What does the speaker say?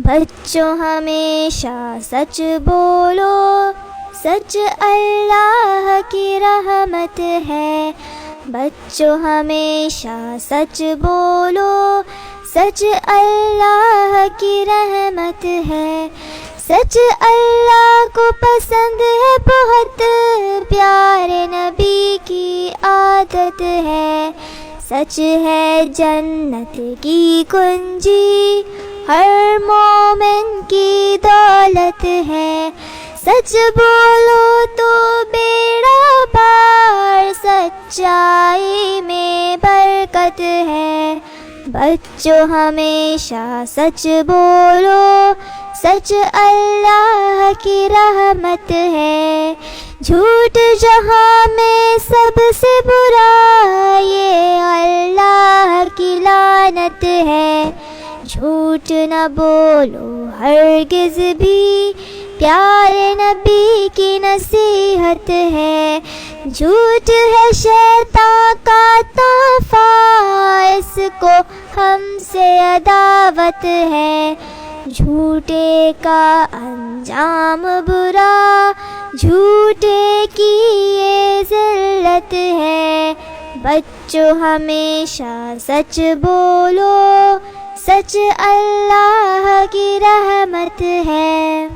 بچوں ہمیشہ سچ بولو، سچ اللہ کی رحمت ہے۔ بچوں ہمیشہ سچ بولو، سچ اللہ کی رحمت ہے۔ سچ اللہ کو پسند ہے بہت، پیارے نبی کی عادت ہے۔ سچ ہے جنت کی کنجی، ہر مومن کی دولت ہے۔ سچ بولو تو بیڑا پار، سچائی میں برکت ہے۔ بچوں ہمیشہ سچ بولو، سچ اللہ کی رحمت ہے۔ جھوٹ جہاں میں سب سے برا، یہ اللہ کی لعنت ہے۔ جھوٹ نہ بولو ہرگز بھی، پیارے نبی کی نصیحت ہے۔ جھوٹ ہے شیطان کا تحفہ، اس کو ہم سے عداوت ہے۔ جھوٹے کا انجام برا، جھوٹے کی یہ ذلت ہے۔ بچوں ہمیشہ سچ بولو، سچ اللہ کی رحمت ہے۔